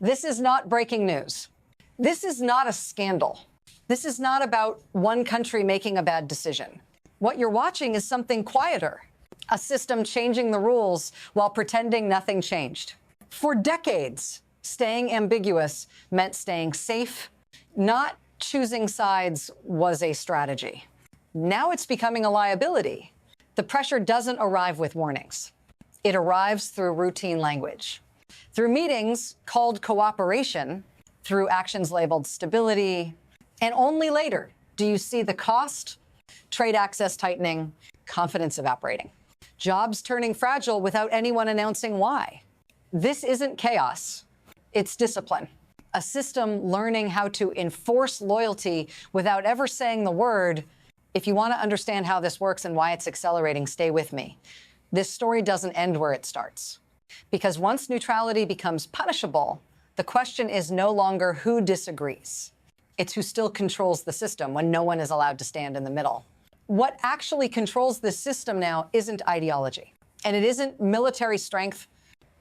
This is not breaking news. This is not a scandal. This is not about one country making a bad decision. What you're watching is something quieter, a system changing the rules while pretending nothing changed. For decades, staying ambiguous meant staying safe. Not choosing sides was a strategy. Now it's becoming a liability. The pressure doesn't arrive with warnings. It arrives through routine language, through meetings called cooperation, through actions labeled stability, and only later do you see the cost, trade access tightening, confidence evaporating, jobs turning fragile without anyone announcing why. This isn't chaos, it's discipline. A system learning how to enforce loyalty without ever saying the word. If you want to understand how this works and why it's accelerating, stay with me. This story doesn't end where it starts. Because once neutrality becomes punishable, the question is no longer who disagrees. It's who still controls the system when no one is allowed to stand in the middle. What actually controls this system now isn't ideology, and it isn't military strength,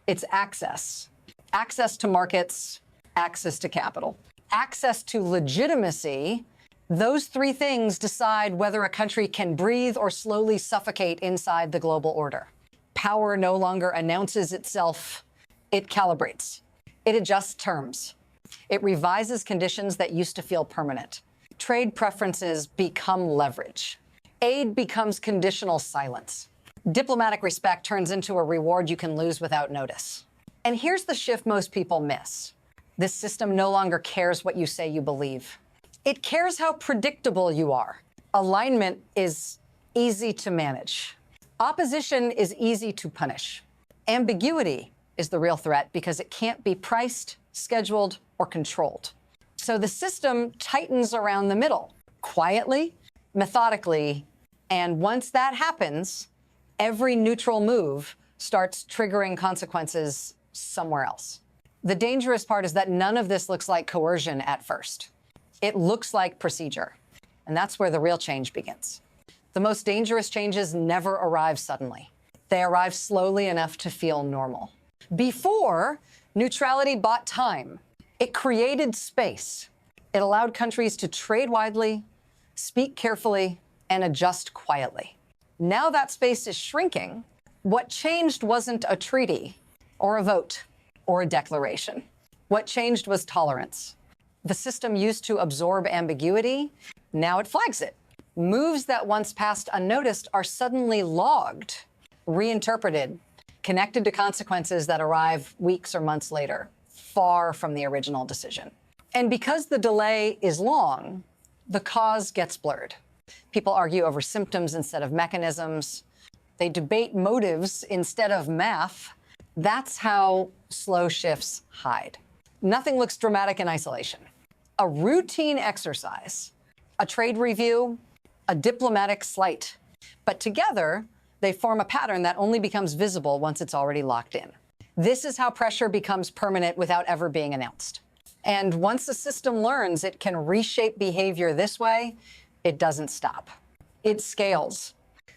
it's access. Access to markets, access to capital, access to legitimacy. Those three things decide whether a country can breathe or slowly suffocate inside the global order. Power no longer announces itself, it calibrates. It adjusts terms. It revises conditions that used to feel permanent. Trade preferences become leverage. Aid becomes conditional silence. Diplomatic respect turns into a reward you can lose without notice. And here's the shift most people miss. This system no longer cares what you say you believe. It cares how predictable you are. Alignment is easy to manage. Opposition is easy to punish. Ambiguity is the real threat because it can't be priced, scheduled, or controlled. So the system tightens around the middle, quietly, methodically, and once that happens, every neutral move starts triggering consequences somewhere else. The dangerous part is that none of this looks like coercion at first. It looks like procedure, and that's where the real change begins. The most dangerous changes never arrive suddenly. They arrive slowly enough to feel normal. Before, neutrality bought time. It created space. It allowed countries to trade widely, speak carefully, and adjust quietly. Now that space is shrinking. What changed wasn't a treaty or a vote or a declaration. What changed was tolerance. The system used to absorb ambiguity. Now it flags it. Moves that once passed unnoticed are suddenly logged, reinterpreted, connected to consequences that arrive weeks or months later, far from the original decision. And because the delay is long, the cause gets blurred. People argue over symptoms instead of mechanisms. They debate motives instead of math. That's how slow shifts hide. Nothing looks dramatic in isolation. A routine exercise, a trade review, a diplomatic slight. But together, they form a pattern that only becomes visible once it's already locked in. This is how pressure becomes permanent without ever being announced. And once the system learns it can reshape behavior this way, it doesn't stop. It scales.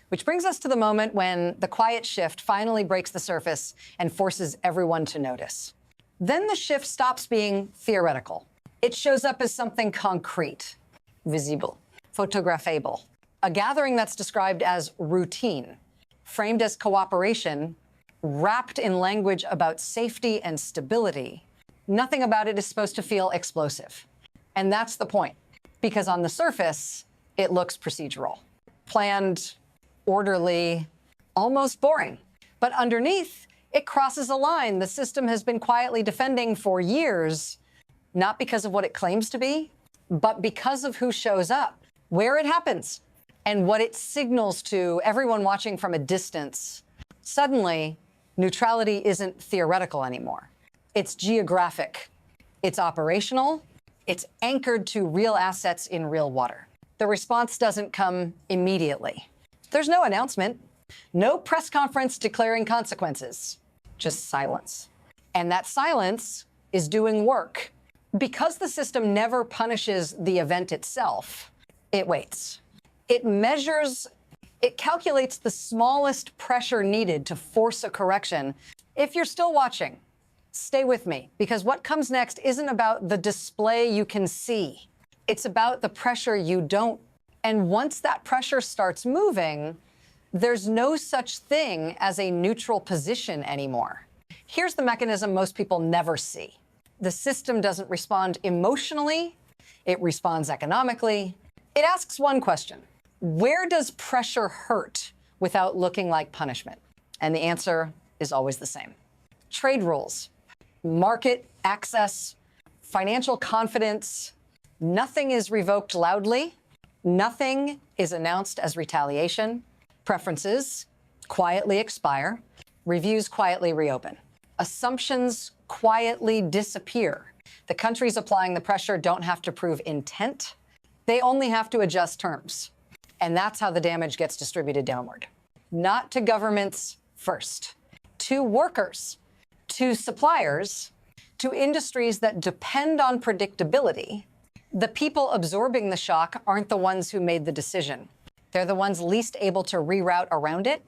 Which brings us to the moment when the quiet shift finally breaks the surface and forces everyone to notice. Then the shift stops being theoretical. It shows up as something concrete, visible, photographable. A gathering that's described as routine, framed as cooperation, wrapped in language about safety and stability. Nothing about it is supposed to feel explosive. And that's the point, because on the surface, it looks procedural, planned, orderly, almost boring. But underneath, it crosses a line the system has been quietly defending for years, not because of what it claims to be, but because of who shows up, where it happens, and what it signals to everyone watching from a distance. Suddenly, neutrality isn't theoretical anymore. It's geographic, it's operational, it's anchored to real assets in real water. The response doesn't come immediately. There's no announcement, no press conference declaring consequences, just silence. And that silence is doing work. Because the system never punishes the event itself, it waits. It measures, it calculates the smallest pressure needed to force a correction. If you're still watching, Stay with me, because what comes next isn't about the display you can see. It's about the pressure you don't. And once that pressure starts moving, there's no such thing as a neutral position anymore. Here's the mechanism most people never see. The system doesn't respond emotionally. It responds economically. It asks one question: where does pressure hurt without looking like punishment? And the answer is always the same. Trade rules, market access, financial confidence. Nothing is revoked loudly. Nothing is announced as retaliation. Preferences quietly expire. Reviews quietly reopen. Assumptions quietly disappear. The countries applying the pressure don't have to prove intent. They only have to adjust terms. And that's how the damage gets distributed downward. Not to governments first, to workers, to suppliers, to industries that depend on predictability. The people absorbing the shock aren't the ones who made the decision. They're the ones least able to reroute around it.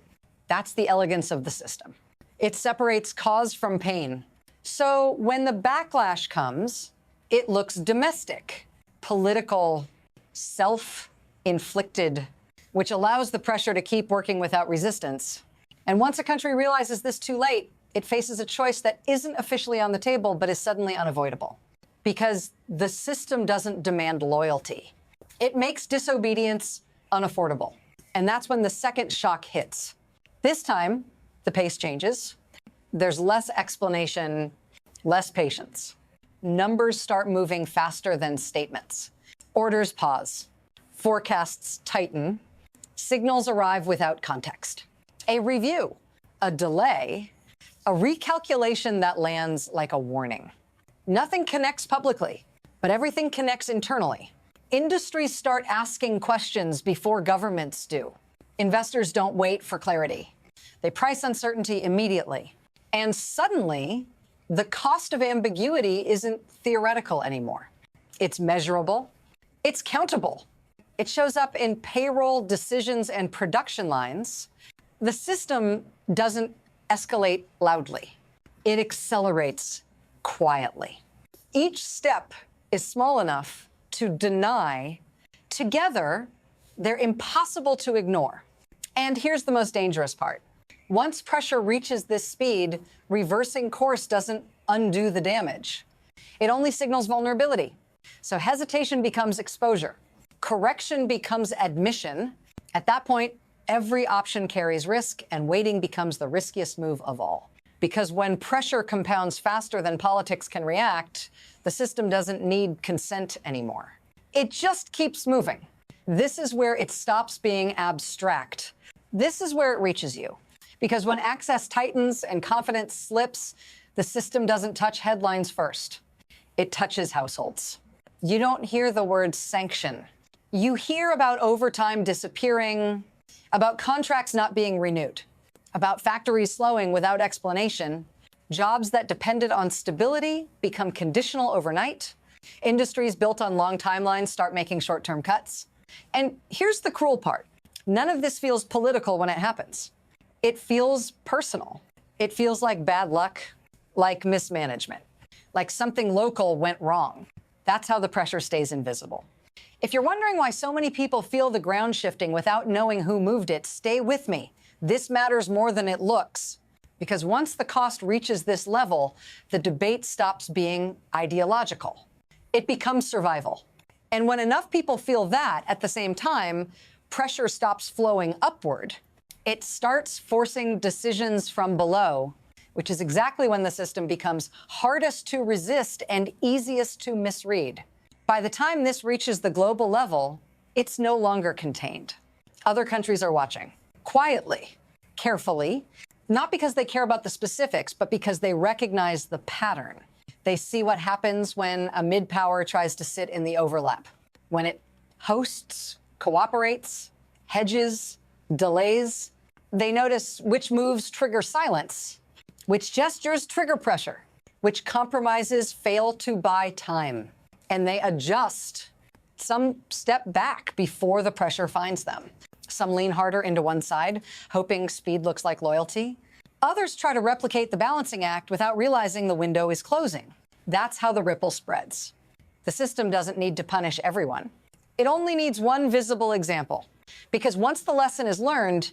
That's the elegance of the system. It separates cause from pain. So when the backlash comes, it looks domestic, political, self-inflicted, which allows the pressure to keep working without resistance. And once a country realizes this too late, it faces a choice that isn't officially on the table, but is suddenly unavoidable. Because the system doesn't demand loyalty. It makes disobedience unaffordable. And that's when the second shock hits. This time, the pace changes. There's less explanation, less patience. Numbers start moving faster than statements. Orders pause. Forecasts tighten. Signals arrive without context. A review, a delay, a recalculation that lands like a warning. Nothing connects publicly, but everything connects internally. Industries start asking questions before governments do. Investors don't wait for clarity. They price uncertainty immediately. And suddenly, the cost of ambiguity isn't theoretical anymore. It's measurable. It's countable. It shows up in payroll decisions and production lines. The system doesn't escalate loudly. It accelerates quietly. Each step is small enough to deny. Together, they're impossible to ignore. And here's the most dangerous part. Once pressure reaches this speed, reversing course doesn't undo the damage. It only signals vulnerability. So hesitation becomes exposure. Correction becomes admission. At that point, every option carries risk, and waiting becomes the riskiest move of all. Because when pressure compounds faster than politics can react, the system doesn't need consent anymore. It just keeps moving. This is where it stops being abstract. This is where it reaches you. Because when access tightens and confidence slips, the system doesn't touch headlines first. It touches households. You don't hear the word sanction. You hear about overtime disappearing, about contracts not being renewed, about factories slowing without explanation. Jobs that depended on stability become conditional overnight. Industries built on long timelines start making short-term cuts. And here's the cruel part. None of this feels political when it happens. It feels personal. It feels like bad luck, like mismanagement, like something local went wrong. That's how the pressure stays invisible. If you're wondering why so many people feel the ground shifting without knowing who moved it, stay with me. This matters more than it looks. Because once the cost reaches this level, the debate stops being ideological. It becomes survival. And when enough people feel that at the same time, pressure stops flowing upward. It starts forcing decisions from below, which is exactly when the system becomes hardest to resist and easiest to misread. By the time this reaches the global level, it's no longer contained. Other countries are watching, quietly, carefully, not because they care about the specifics, but because they recognize the pattern. They see what happens when a mid-power tries to sit in the overlap, when it hosts, cooperates, hedges, delays. They notice which moves trigger silence, which gestures trigger pressure, which compromises fail to buy time. And they adjust. Some step back before the pressure finds them. Some lean harder into one side, hoping speed looks like loyalty. Others try to replicate the balancing act without realizing the window is closing. That's how the ripple spreads. The system doesn't need to punish everyone. It only needs one visible example. Because once the lesson is learned,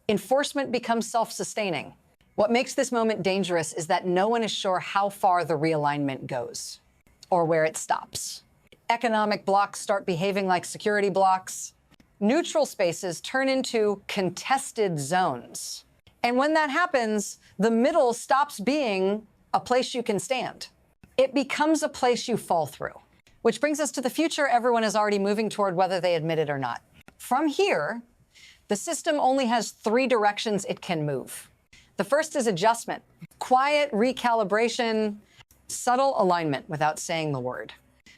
enforcement becomes self-sustaining. What makes this moment dangerous is that no one is sure how far the realignment goes or where it stops. Economic blocks start behaving like security blocks. Neutral spaces turn into contested zones. And when that happens, the middle stops being a place you can stand. It becomes a place you fall through. Which brings us to the future everyone is already moving toward, whether they admit it or not. From here, the system only has 3 directions it can move. The first is adjustment, quiet recalibration, subtle alignment without saying the word.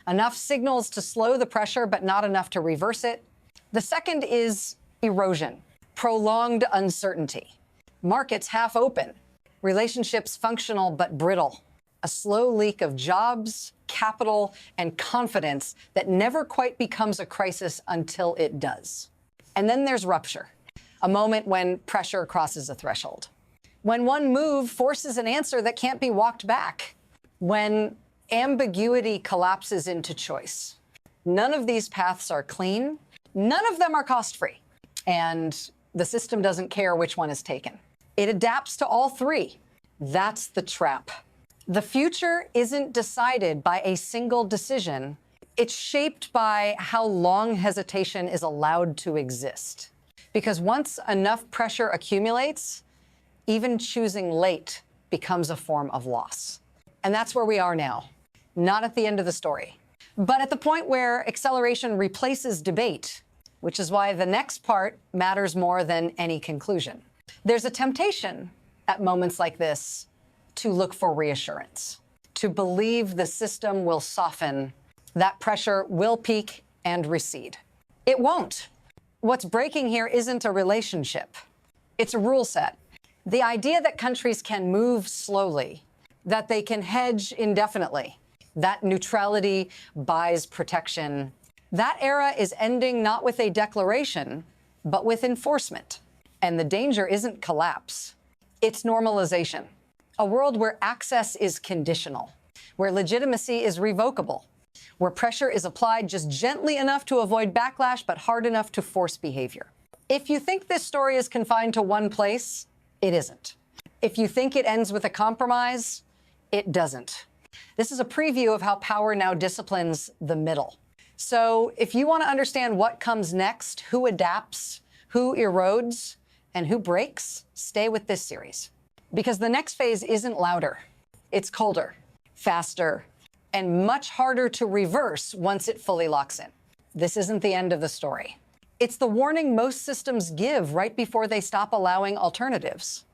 Enough signals to slow the pressure, but not enough to reverse it. The second is erosion, prolonged uncertainty. Markets half open, relationships functional but brittle. A slow leak of jobs, capital, and confidence that never quite becomes a crisis until it does. And then there's rupture, a moment when pressure crosses a threshold. When one move forces an answer that can't be walked back. When ambiguity collapses into choice. None of these paths are clean. None of them are cost-free. And the system doesn't care which one is taken. It adapts to all 3. That's the trap. The future isn't decided by a single decision. It's shaped by how long hesitation is allowed to exist. Because once enough pressure accumulates, even choosing late becomes a form of loss. And that's where we are now. Not at the end of the story, but at the point where acceleration replaces debate, which is why the next part matters more than any conclusion. There's a temptation at moments like this to look for reassurance, to believe the system will soften, that pressure will peak and recede. It won't. What's breaking here isn't a relationship. It's a rule set. The idea that countries can move slowly, that they can hedge indefinitely, that neutrality buys protection, that era is ending not with a declaration, but with enforcement. And the danger isn't collapse. It's normalization. A world where access is conditional, where legitimacy is revocable, where pressure is applied just gently enough to avoid backlash, but hard enough to force behavior. If you think this story is confined to one place, it isn't. If you think it ends with a compromise, it doesn't. This is a preview of how power now disciplines the middle. So if you want to understand what comes next, who adapts, who erodes, and who breaks, stay with this series. Because the next phase isn't louder. It's colder, faster, and much harder to reverse once it fully locks in. This isn't the end of the story. It's the warning most systems give right before they stop allowing alternatives.